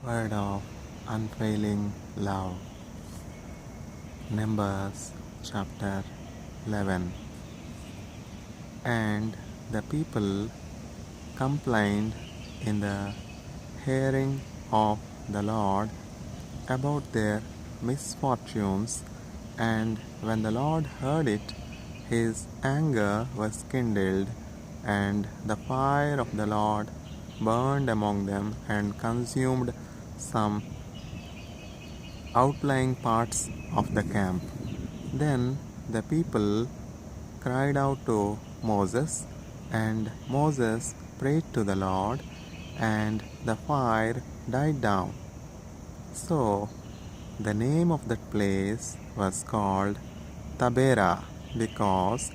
word of unfailing love. Numbers chapter 11. And the people complained in the hearing of the Lord about their misfortunes, and when the Lord heard it, his anger was kindled, and the fire of the Lord burned among them and consumed some outlying parts of the camp. Then the people cried out to Moses, and Moses prayed to the Lord, and the fire died down. So the name of that place was called Taberah, because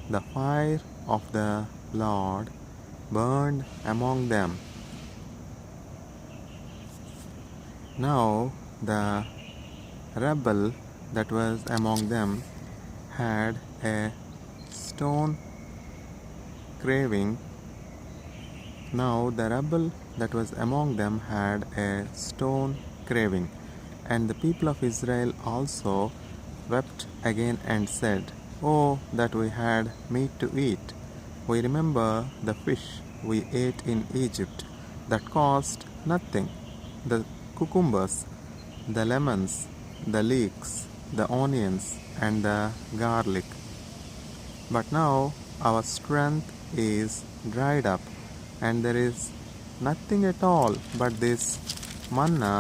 the fire of the Lord burned among them. Now the rebel that was among them had a stone craving. Now the rebel that was among them had a stone craving. And the people of Israel also wept again and said, "Oh, that we had meat to eat! We remember the fish we ate in Egypt that cost nothing, the cucumbers, the lemons, the leeks, the onions, and the garlic. But now our strength is dried up, and there is nothing at all but this manna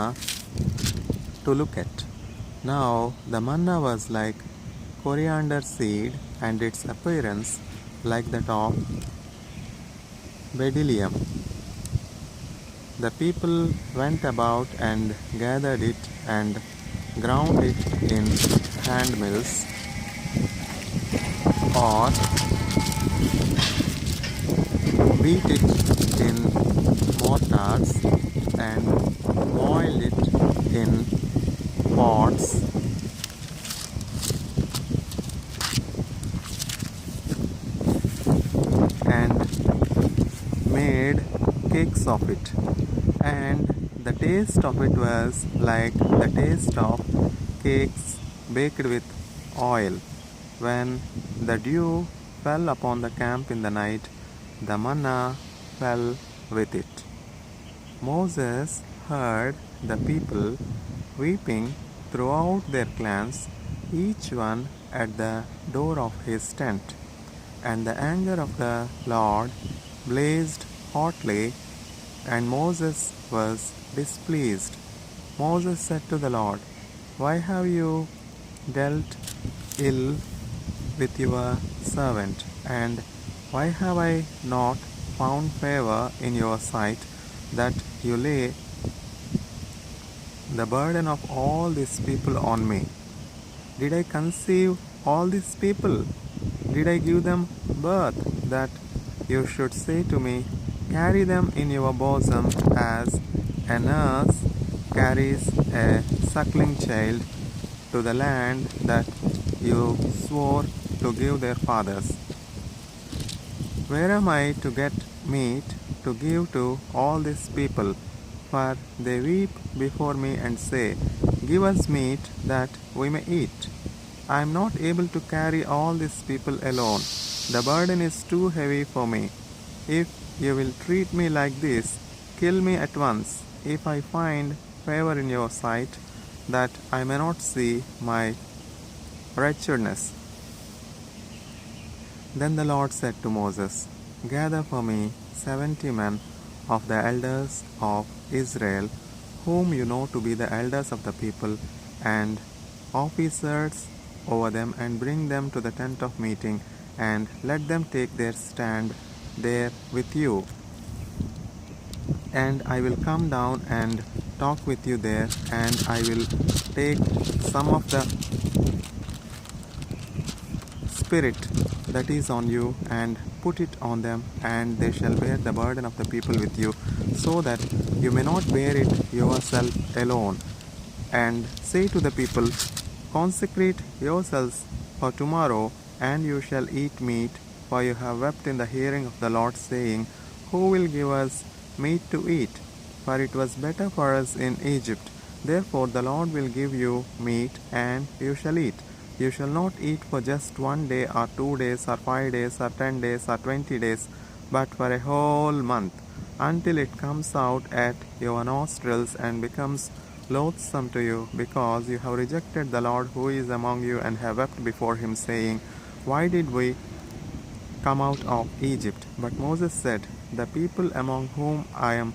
to look at." Now the manna was like coriander seed, and its appearance like that of bdellium. The people went about and gathered it and ground it in hand mills, or beat it in mortars, and boiled it in pots, and made cakes of it. And the taste of it was like the taste of cakes baked with oil. When the dew fell upon the camp in the night, the manna fell with it. Moses heard the people weeping throughout their clans, each one at the door of his tent. And the anger of the Lord blazed hotly, and Moses was displeased. Moses said to the Lord, "Why have you dealt ill with your servant? And why have I not found favor in your sight, that you lay the burden of all these people on me? Did I conceive all these people? Did I give them birth, that you should say to me, 'Carry them in your bosom as a nurse carries a suckling child to the land that you swore to give their fathers?' Where am I to get meat to give to all these people? For they weep before me and say, 'Give us meat that we may eat.' I am not able to carry all these people alone. The burden is too heavy for me. If you will treat me like this, kill me at once, if I find favor in your sight, that I may not see my wretchedness." Then the Lord said to Moses, "Gather for me 70 men of the elders of Israel, whom you know to be the elders of the people, and officers over them, and bring them to the tent of meeting, and let them take their stand there with you. And I will come down and talk with you there, and I will take some of the Spirit that is on you and put it on them, and they shall bear the burden of the people with you, so that you may not bear it yourself alone. And say to the people, 'Consecrate yourselves for tomorrow, and you shall eat meat, for you have wept in the hearing of the Lord, saying, Who will give us meat to eat? for it was better for us in Egypt. Therefore the Lord will give you meat, and you shall eat. You shall not eat for just 1 day, or 2 days, or 5 days, or 10 days, or 20 days, but for a whole month, until it comes out at your nostrils and becomes loathsome to you, because you have rejected the Lord who is among you, and have wept before him, saying, Why did we come out of Egypt? But Moses said, The people among whom I am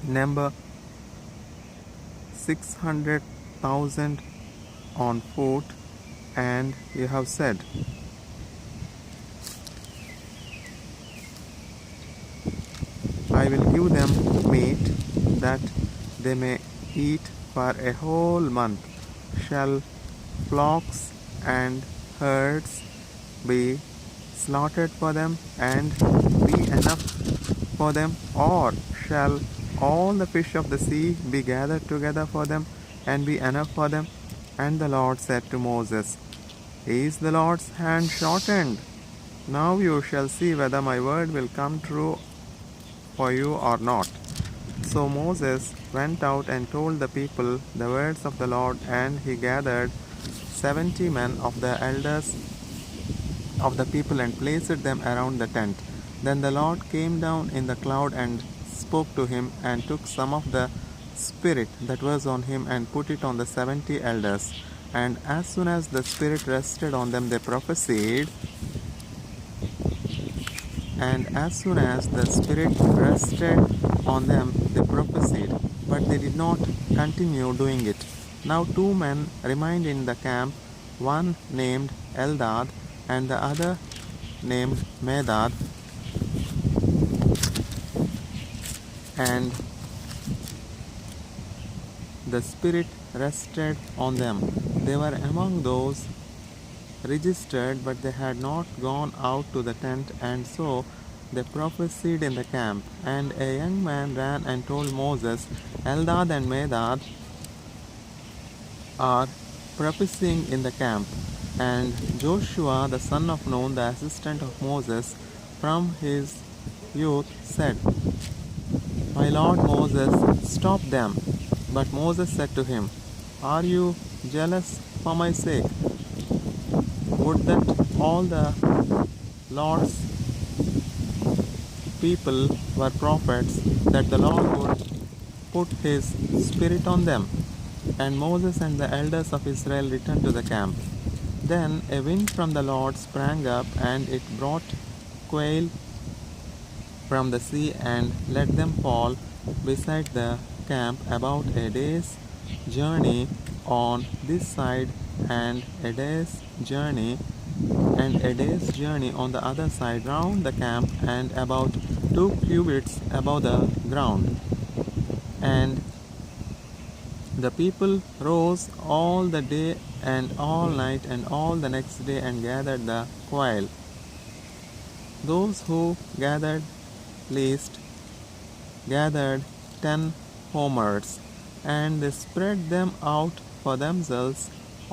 number 600,000 on foot, and you have said, I will give them meat that they may eat for a whole month. Shall flocks and herds be slaughtered for them, and be enough for them? Or shall all the fish of the sea be gathered together for them, and be enough for them? And the Lord said to Moses, Is the Lord's hand shortened? Now you shall see whether my word will come true for you or not. So Moses went out and told the people the words of the Lord, and he gathered 70 men of the elders of the people and placed them around the tent. Then the Lord came down in the cloud and spoke to him, and took some of the Spirit that was on him and put it on the 70 elders. And as soon as the Spirit rested on them, they prophesied. And as soon as the Spirit rested on them, they prophesied, but they did not continue doing it. Now 2 men remained in the camp, one named Eldad, and the other named Medad. And the Spirit rested on them. They were among those registered, but they had not gone out to the tent, and so they prophesied in the camp. And a young man ran and told Moses, Eldad and Medad are prophesying in the camp. And Joshua the son of Nun, the assistant of Moses from his youth, said, My lord Moses, stop them. But Moses said to him, Are you jealous for my sake? Would that all the Lord's people were prophets, that the Lord would put his Spirit on them. And Moses and the elders of Israel returned to the camp. Then a wind from the Lord sprang up, and it brought quail from the sea, and let them fall beside the camp about a day's journey on this side, and a day's journey on the other side round the camp, and about 2 cubits above the ground. And the people rose all the day and all night and all the next day, and gathered the quail. Those who gathered least gathered 10 homers, and they spread them out for themselves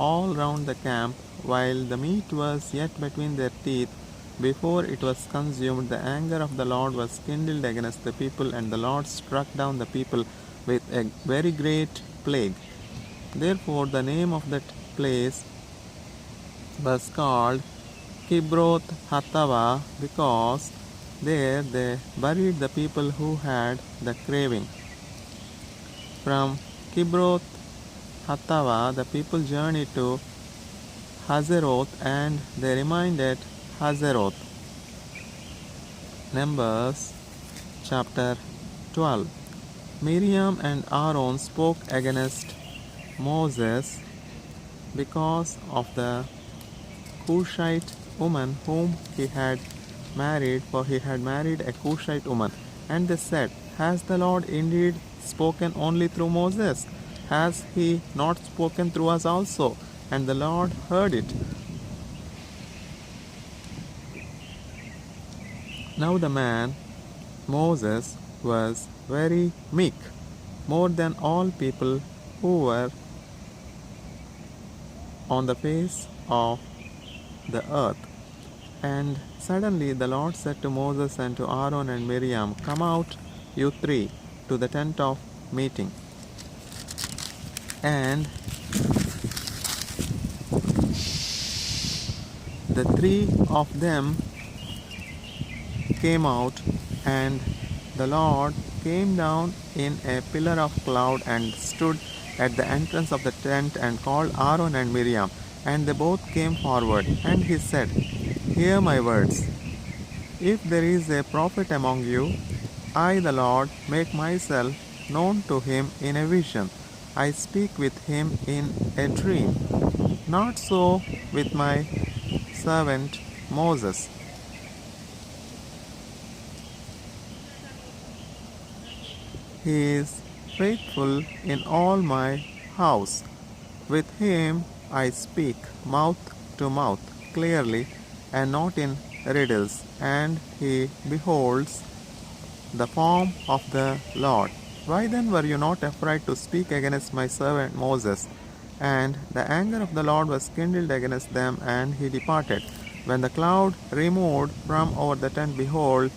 all round the camp, while the meat was yet between their teeth. Before it was consumed, the anger of the Lord was kindled against the people, and the Lord struck down the people with a very great plague. Therefore the name of that place was called Kibroth Hattava, because there they buried the people who had the craving. From Kibroth Hattava the people journeyed to Hazeroth, and they remained at Hazeroth. Numbers chapter 12. Miriam and Aaron spoke against Moses because of the Cushite woman whom he had married, for he had married a Cushite woman. And they said, Has the Lord indeed spoken only through Moses? Has he not spoken through us also? And the Lord heard it. Now the man Moses was very meek, more than all people who were on the face of the earth. And suddenly the Lord said to Moses and to Aaron and Miriam, Come out, you 3, to the tent of meeting. And the three of them came out, and the Lord came down in a pillar of cloud and stood at the entrance of the tent and called Aaron and Miriam. And they both came forward, and he said, "Hear my words. If there is a prophet among you, I, the Lord, make myself known to him in a vision. I speak with him in a dream. Not so with my servant Moses. He is faithful in all my house. With him I speak mouth to mouth, clearly, and not in riddles, and he beholds the form of the Lord. Why then were you not afraid to speak against my servant Moses?" And the anger of the Lord was kindled against them, and he departed. When the cloud removed from over the tent, behold,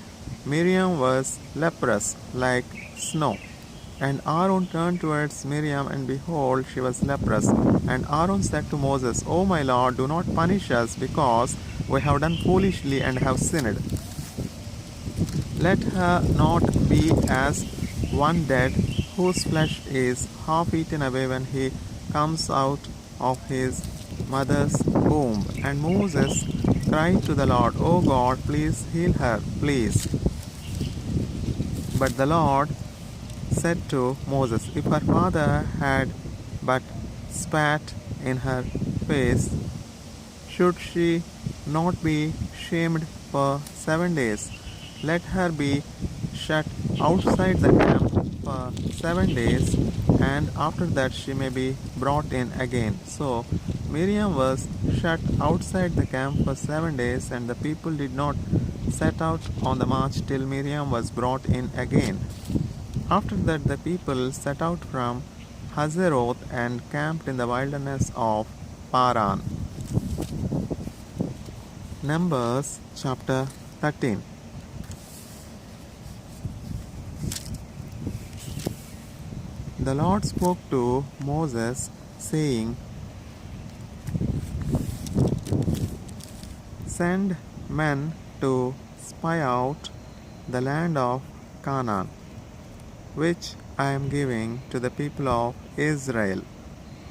Miriam was leprous like snow. And Aaron turned towards Miriam, and behold, she was leprous. And Aaron said to Moses, "O my Lord, do not punish us, because we have done foolishly and have sinned. Let her not be as one dead, whose flesh is half eaten away when he comes out of his mother's womb." And Moses cried to the Lord, "O God, please heal her, please." But the Lord said to Moses, "If her father had but spat in her face, should she not be shamed for 7 days? Let her be shut outside the camp for 7 days, and after that she may be brought in again." So Miriam was shut outside the camp for 7 days, and the people did not set out on the march till Miriam was brought in again. After that the people set out from Hazeroth and camped in the wilderness of Paran. Numbers chapter 13. The Lord spoke to Moses, saying, "Send men to spy out the land of Canaan, which I am giving to the people of Israel.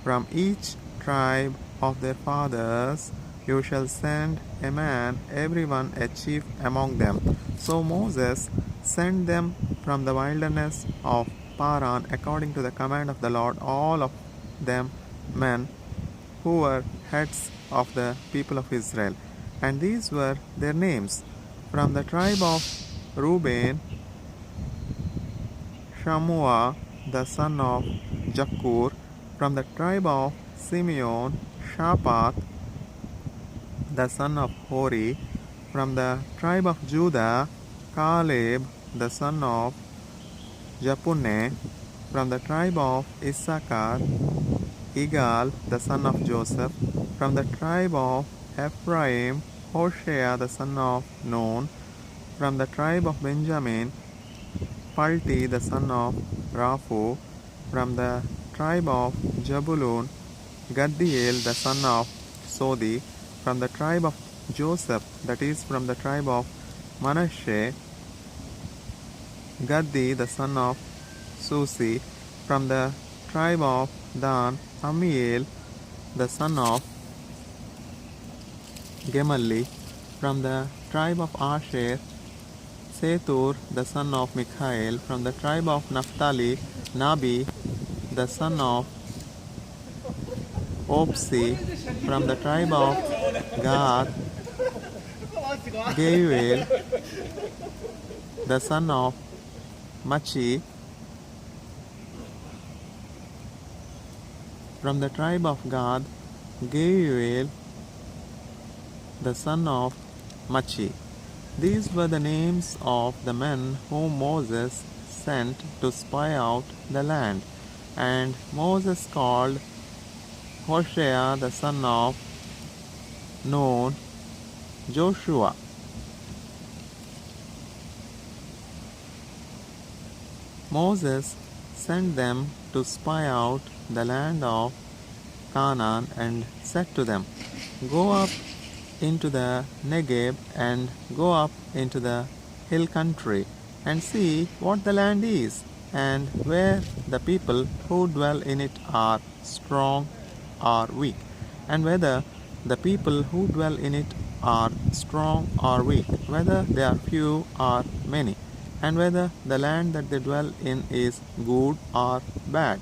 From each tribe of their fathers you shall send a man, every one a chief among them." So Moses sent them from the wilderness of Paran according to the command of the Lord, all of them men who were heads of the people of Israel. And these were their names: from the tribe of Reuben, Shammua the son of Jakur; from the tribe of Simeon, Shaphat the son of Hori; from the tribe of Judah, Caleb the son of Jephunneh; from the tribe of Issachar, Igal the son of Joseph; from the tribe of Ephraim, Hoshea the son of Nun; from the tribe of Benjamin, Palti the son of Raphu; from the tribe of Jebulun, Gaddiel the son of Sodi; from the tribe of Joseph, that is, from the tribe of Manasseh, Gaddi the son of Susi; from the tribe of Dan, Amiel the son of Gemalli; from the tribe of Asher, Sethur the son of Michael; from the tribe of Naphtali, Nabi the son of Opsi; from the tribe of Gad, Geuel the son of Machi; from the tribe of Gad, Geuel the son of Machi. These were the names of the men whom Moses sent to spy out the land. And Moses called Hoshea the son of Nun, Joshua. Moses sent them to spy out the land of Canaan and said to them, "Go up into the Negev and go up into the hill country and see what the land is, and where the people who dwell in it are strong or weak, and whether the people who dwell in it are strong or weak, whether they are few or many, and whether the land that they dwell in is good or bad,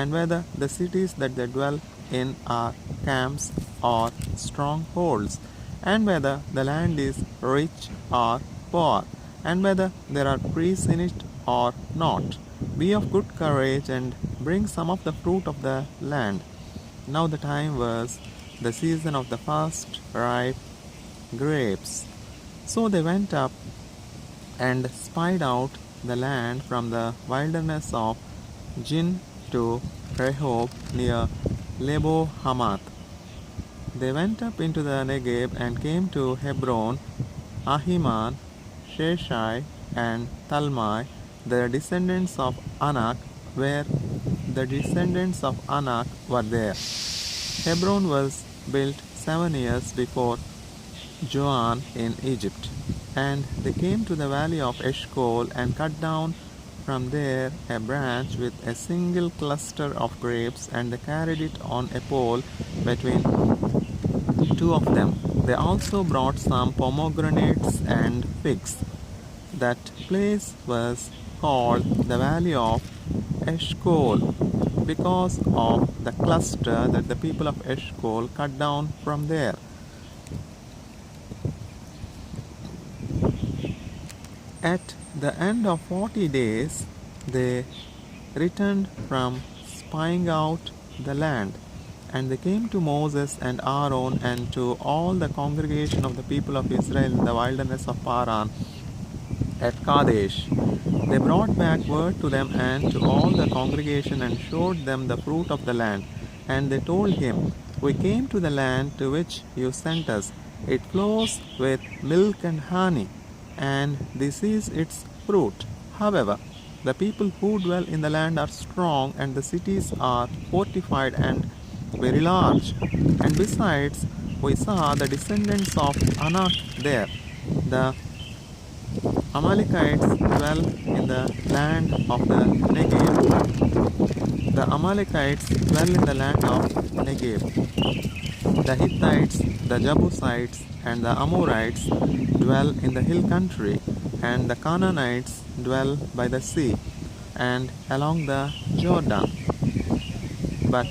and whether the cities that they dwell in are camps or strongholds, and whether the land is rich or poor, and whether there are trees in it or not. Be of good courage and bring some of the fruit of the land." Now the time was the season of the first ripe grapes. So they went up and spied out the land from the wilderness of Jin to Rehob near Lebo Hamath. They went up into the Negev and came to Hebron, Ahiman, Sheshai, and Talmai, the descendants of Anak, where the descendants of Anak were there. Hebron was built 7 years before Joan in Egypt. And they came to the valley of Eshcol and cut down from there a branch with a single cluster of grapes, and they carried it on a pole between two of them. They also brought some pomegranates and figs. That place was called the valley of Eshcol because of the cluster that the people of Eshcol cut down from there. At the end of 40 days, they returned from spying out the land, and they came to Moses and Aaron and to all the congregation of the people of Israel in the wilderness of Paran at Kadesh. They brought back word to them and to all the congregation and showed them the fruit of the land. And they told him, "We came to the land to which you sent us. It flows with milk and honey, and this is its fruit. However, the people who dwell in the land are strong, and the cities are fortified and very large. And besides, we saw the descendants of Anak there. The Amalekites dwell in the land of the Negev. The Amalekites dwell in the land of Negev. The Hittites, the Jebusites, and the Amorites dwell in the hill country, and the Canaanites dwell by the sea and along the Jordan." But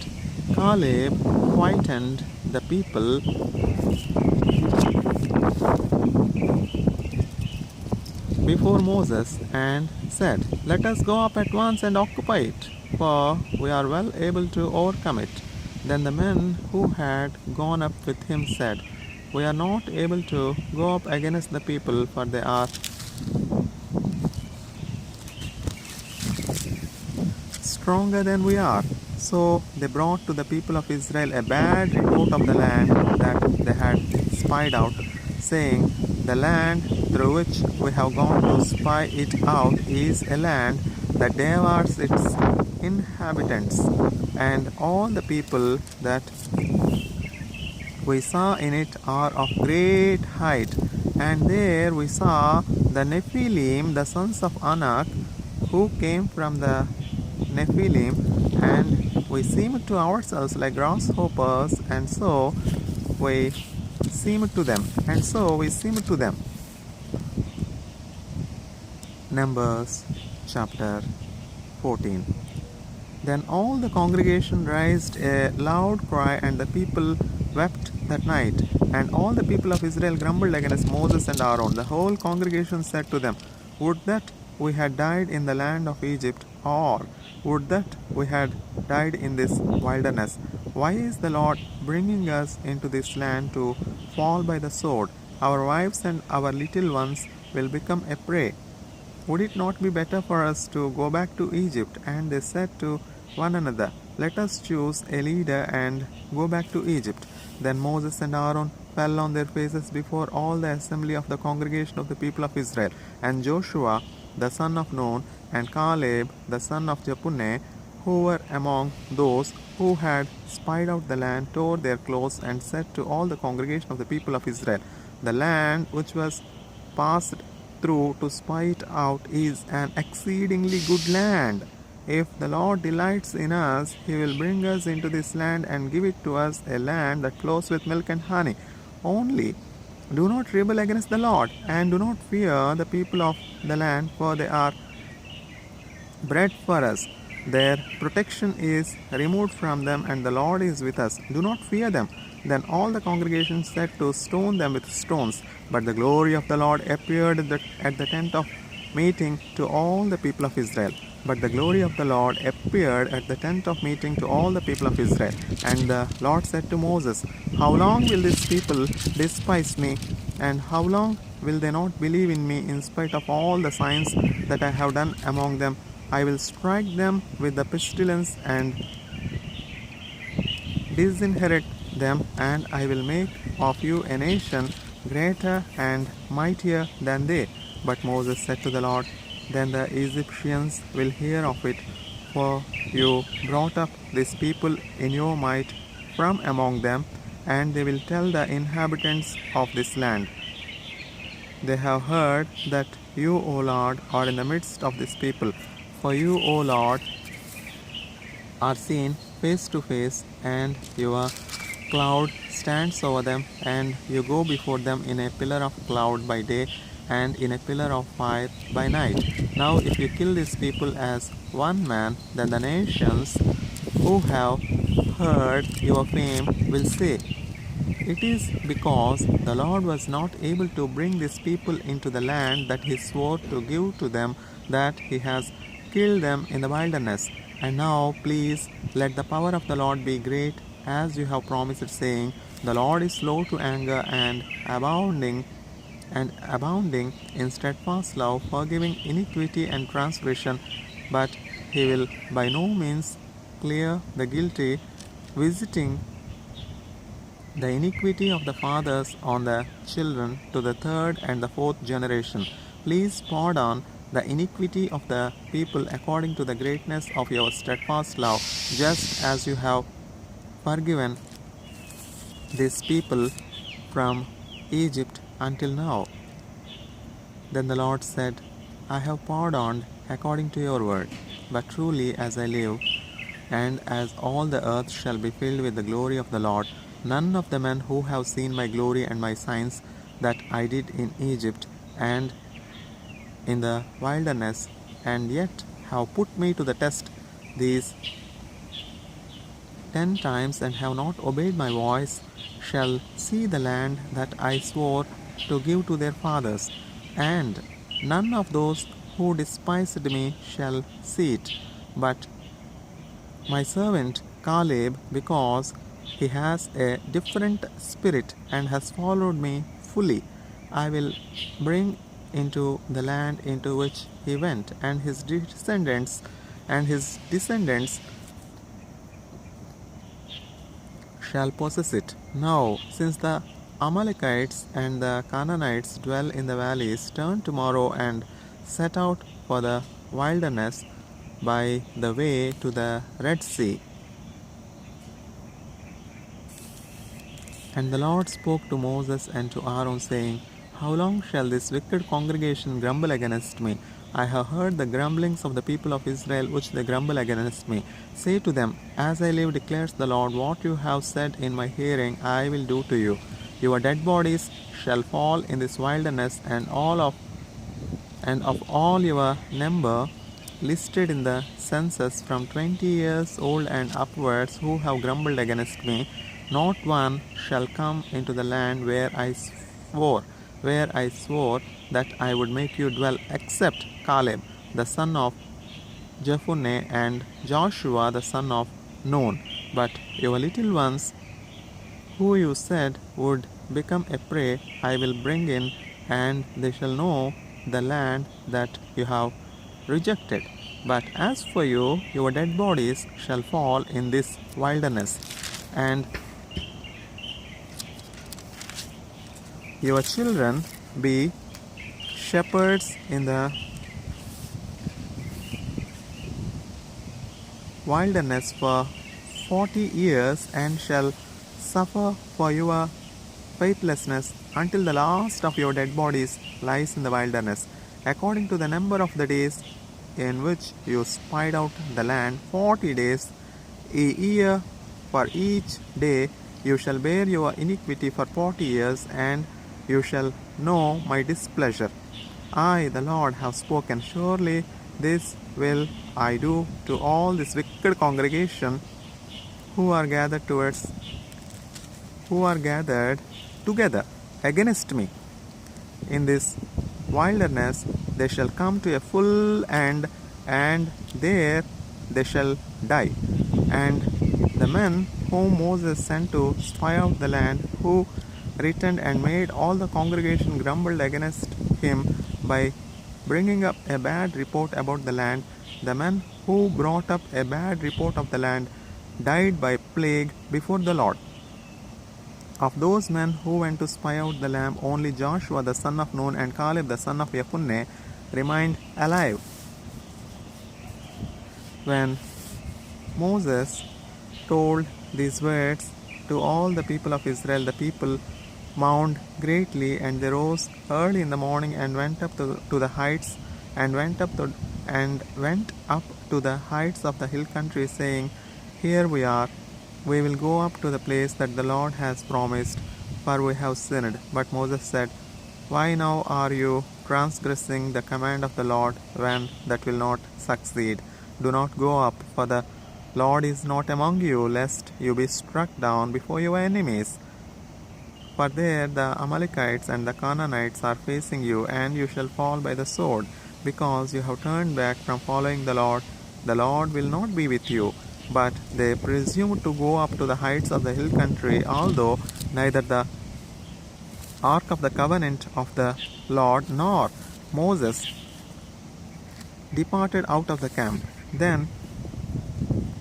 Caleb quietened the people before Moses and said, "Let us go up at once and occupy it, for we are well able to overcome it." Then the men who had gone up with him said, "We are not able to go up against the people, for they are stronger than we are." So they brought to the people of Israel a bad report of the land that they had spied out, saying, "The land through which we have gone to spy it out is a land that devours its inhabitants, and all the people that we saw in it are of great height. And there we saw the Nephilim, the sons of Anak, who came from the Nephilim, and we seemed to ourselves like grasshoppers, and so we seemed to them." Numbers chapter 14. Then all the congregation raised a loud cry, and the people wept that night. And all the people of Israel grumbled against Moses and Aaron. The whole congregation said to them, "Would that we had died in the land of Egypt, or would that we had died in this wilderness. Why is the Lord bringing us into this land to fall by the sword? Our wives and our little ones will become a prey. Would it not be better for us to go back to Egypt?" And they said to one another, "Let us choose a leader and go back to Egypt." Then Moses and Aaron fell on their faces before all the assembly of the congregation of the people of Israel. And Joshua, the son of Nun, and Caleb the son of Jephunneh, who were among those who had spied out the land, tore their clothes and said to all the congregation of the people of Israel, "The land which was passed through to spy it out is an exceedingly good land. If the Lord delights in us, he will bring us into this land and give it to us, a land that flows with milk and honey. Only do not rebel against the Lord, and do not fear the people of the land, for they are bread for us. Their protection is removed from them, and the Lord is with us. Do not fear them." Then all the congregation said to stone them with stones. But the glory of the Lord appeared at the tent of meeting to all the people of Israel. But the glory of the Lord appeared at the tent of meeting to all the people of Israel. And the Lord said to Moses, "How long will this people despise me? And how long will they not believe in me in spite of all the signs that I have done among them? I will strike them with the pestilence and disinherit them, and I will make of you a nation greater and mightier than they." But Moses said to the Lord, "Then the Egyptians will hear of it, for you brought up this people in your might from among them, and they will tell the inhabitants of this land, 'They have heard that you, O Lord, are in the midst of this people. For you, O Lord, are seen face to face, and your cloud stands over them, and you go before them in a pillar of cloud by day and in a pillar of fire by night. Now, if you kill these people as one man, then the nations who have heard your fame will say, "It is because the Lord was not able to bring these people into the land that he swore to give to them that he has killed them in the wilderness. And now, please, let the power of the Lord be great, as you have promised, saying, 'The Lord is slow to anger and abounding in steadfast love, forgiving iniquity and transgression, but he will by no means clear the guilty, visiting the iniquity of the fathers on the children to the third and the fourth generation. Please pardon the iniquity of the people according to the greatness of your steadfast love, just as you have forgiven this people from Egypt until now.'" Then the Lord said, "I have pardoned according to your word. But truly, as I live, and as all the earth shall be filled with the glory of the Lord, none of the men who have seen my glory and my signs that I did in Egypt and in the wilderness, and yet have put me to the test these 10 times and have not obeyed my voice, shall see the land that I swore to give to their fathers, and none of those who despised me shall see it, but my servant Caleb, because he has a different spirit and has followed me fully, I will bring into the land into which he went, and his descendants shall possess it. Now, since the Amalekites and the Canaanites dwell in the valleys, turn tomorrow and set out for the wilderness by the way to the Red Sea." And the Lord spoke to Moses and to Aaron, saying, "How long shall this wicked congregation grumble against me? I have heard the grumblings of the people of Israel which they grumble against me. Say to them, 'As I live, declares the Lord, what you have said in my hearing I will do to you. Your dead bodies shall fall in this wilderness, and of all your number listed in the census from 20 years old and upwards who have grumbled against me, not one shall come into the land where I swore that I would make you dwell, except Caleb the son of Jephunneh and Joshua the son of Nun. But your little ones, who you said would become a prey, I will bring in, and they shall know the land that you have rejected. But as for you, your dead bodies shall fall in this wilderness, and your children be shepherds in the wilderness for 40 years and shall suffer for your faithlessness until the last of your dead bodies lies in the wilderness, according to the number of the days in which you spied out the land, 40 days, a year. For each day you shall bear your iniquity for 40 years, and you shall know my displeasure. I, the Lord, have spoken. Surely this will I do to all this wicked congregation who are gathered together against me. In this wilderness they shall come to a full end, and there they shall die. And the men whom Moses sent to spy out the land, who returned and made all the congregation grumbled against him by bringing up a bad report about the land, the men who brought up a bad report of the land died by plague before the Lord. Of those men who went to spy out the land, only Joshua the son of Nun and Caleb the son of Jephunneh remained alive. When Moses told these words to all the people of Israel, the people mourned greatly, and they rose early in the morning and went up to the heights and went up to the heights of the hill country, saying, Here we are. We will go up to the place that the Lord has promised, for we have sinned. But Moses said, Why now are you transgressing the command of the Lord when that will not succeed? Do not go up, for the Lord is not among you, lest you be struck down before your enemies. For there the Amalekites and the Canaanites are facing you, and you shall fall by the sword, because you have turned back from following the Lord. The Lord will not be with you. But they presumed to go up to the heights of the hill country, although neither the ark of the covenant of the Lord nor Moses departed out of the camp. Then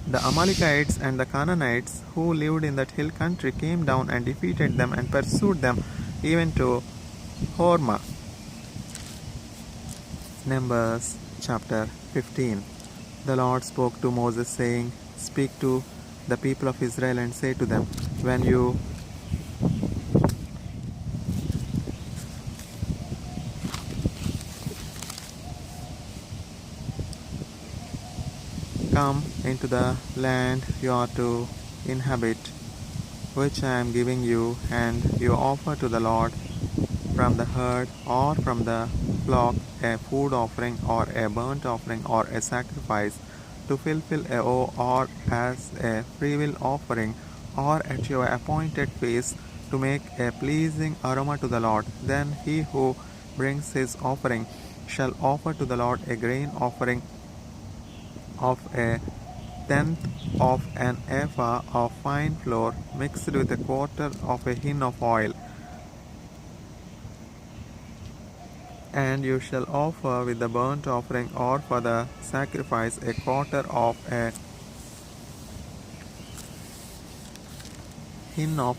the Amalekites and the Canaanites who lived in that hill country came down and defeated them and pursued them even to Hormah. Numbers chapter 15. The Lord spoke to Moses, saying, Speak to the people of Israel and say to them, When you come into the land you are to inhabit, which I am giving you, and you offer to the Lord from the herd or from the flock a food offering or a burnt offering or a sacrifice to fulfill a vow, or as a freewill offering, or at your appointed feast, to make a pleasing aroma to the Lord. Then he who brings his offering shall offer to the Lord a grain offering of a tenth of an ephah of fine flour mixed with a quarter of a hin of oil. And you shall offer with the burnt offering or for the sacrifice a quarter of a hin of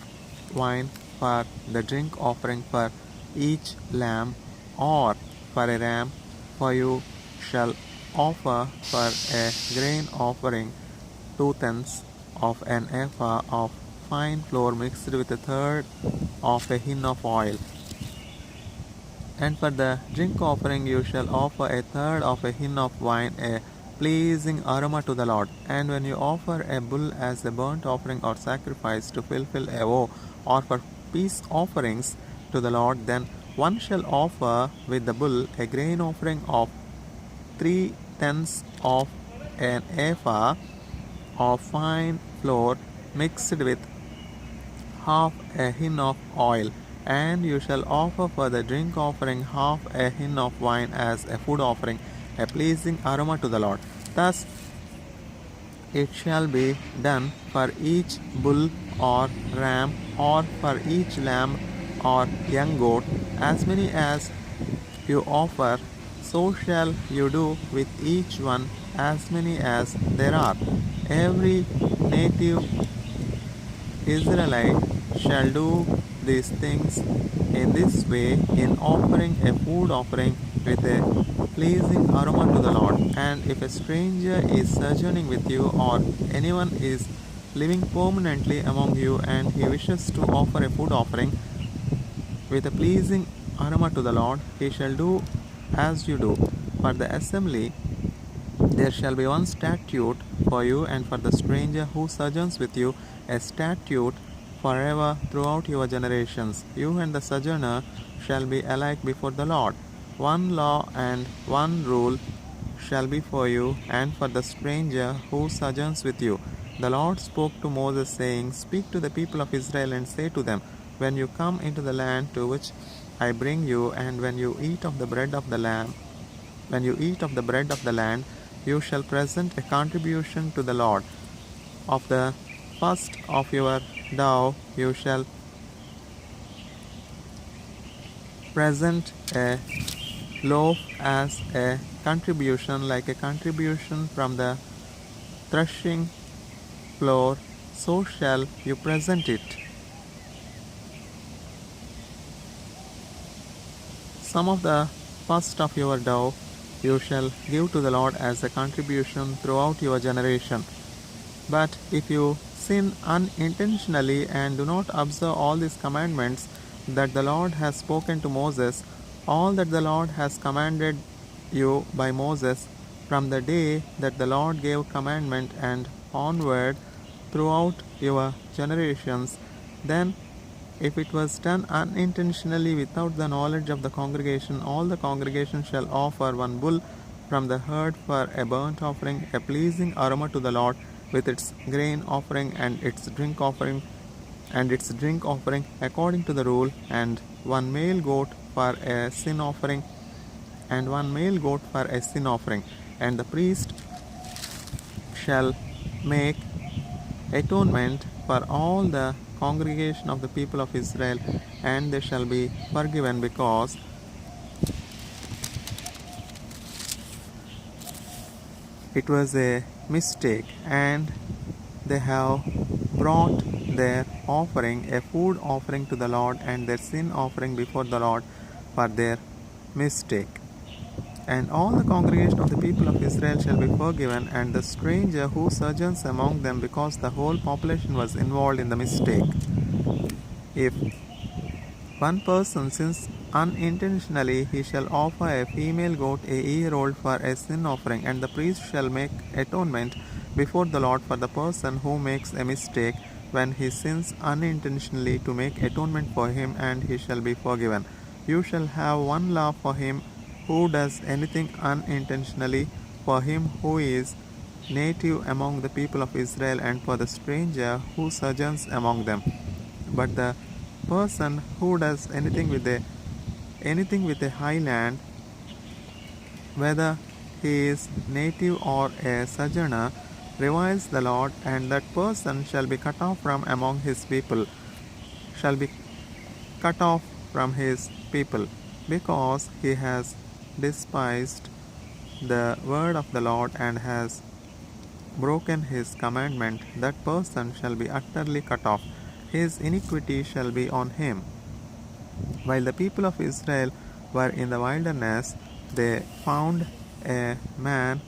wine for the drink offering for each lamb, or for a ram, for you shall offer for a grain offering 2/10 of an ephah of fine flour mixed with a third of a hin of oil. And for the drink offering you shall offer a third of a hin of wine, a pleasing aroma to the Lord. And when you offer a bull as a burnt offering or sacrifice to fulfill a vow, or for peace offerings to the Lord, then one shall offer with the bull a grain offering of 3/10 of an ephah of fine flour mixed with half a hin of oil. And you shall offer for the drink offering half a hin of wine as a food offering, a pleasing aroma to the Lord. Thus it shall be done for each bull or ram, or for each lamb or young goat, as many as you offer, so shall you do with each one, as many as there are. Every native Israelite shall do these things in this way in offering a food offering with a pleasing aroma to the Lord. And if a stranger is sojourning with you, or anyone is living permanently among you, and he wishes to offer a food offering with a pleasing aroma to the Lord, he shall do as you do. For the assembly there shall be one statute for you, and for the stranger who sojourns with you, a statute forever throughout your generations. You and the sojourner shall be alike before the Lord. One law and one rule shall be for you and for the stranger who sojourns with you. The Lord spoke to Moses, saying, Speak to the people of Israel and say to them, When you come into the land to which I bring you, and when you eat of the bread of the land, you shall present a contribution to the Lord. Of the first of your dough you shall present a loaf as a contribution, like a contribution from the threshing floor, so shall you present it. Some of the first of your dough you shall give to the Lord as a contribution throughout your generation. But if you sin unintentionally and do not observe all these commandments that the Lord has spoken to Moses, all that the Lord has commanded you by Moses from the day that the Lord gave commandment and onward throughout your generations, then if it was done unintentionally without the knowledge of the congregation, all the congregation shall offer one bull from the herd for a burnt offering, a pleasing aroma to the Lord, with its grain offering and its drink offering according to the rule, and one male goat for a sin offering, and the priest shall make atonement for all the congregation of the people of Israel, and they shall be forgiven, because it was a mistake, and they have brought their offering, a food offering to the Lord, and their sin offering before the Lord for their mistake. And all the congregation of the people of Israel shall be forgiven, and the stranger who sojourns among them, because the whole population was involved in the mistake. If one person sins unintentionally, he shall offer a female goat a year old for a sin offering, and the priest shall make atonement before the Lord for the person who makes a mistake when he sins unintentionally, to make atonement for him, and he shall be forgiven. You shall have one law for him who does anything unintentionally, for him who is native among the people of Israel, and for the stranger who sojourns among them. But the person who does anything with a high land, whether he is native or a sojourner, reviles the Lord, and that person shall be cut off from among his people, because he has despised the word of the Lord and has broken his commandment. That person shall be utterly cut off. His iniquity shall be on him. While the people of Israel were in the wilderness, they found a man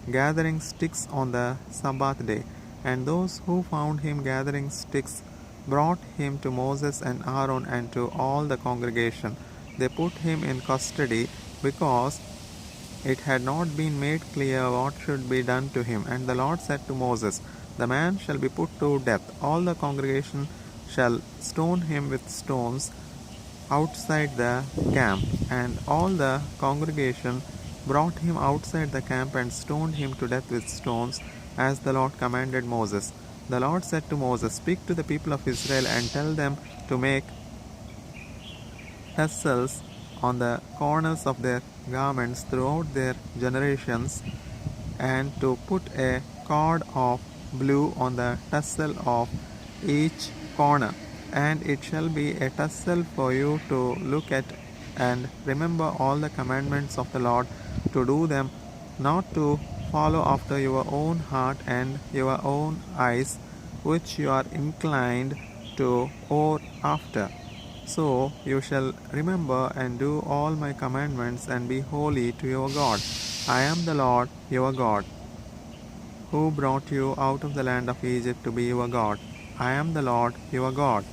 gathering sticks on the Sabbath day, and those who found him gathering sticks brought him to Moses and Aaron and to all the congregation. They put him in custody, because it had not been made clear what should be done to him. And the Lord said to Moses, The man shall be put to death. All the congregation shall stone him with stones outside the camp. And all the congregation brought him outside the camp and stoned him to death with stones, as the Lord commanded Moses. The Lord said to Moses, Speak to the people of Israel and tell them to make tassels on the corners of their garments throughout their generations, and to put a cord of blue on the tassel of each corner. And it shall be a tassel for you to look at and remember all the commandments of the Lord, to do them, not to follow after your own heart and your own eyes, which you are inclined to or after. So you shall remember and do all my commandments and be holy to your God. I am the Lord your God, who brought you out of the land of Egypt to be your God. I am the Lord your God.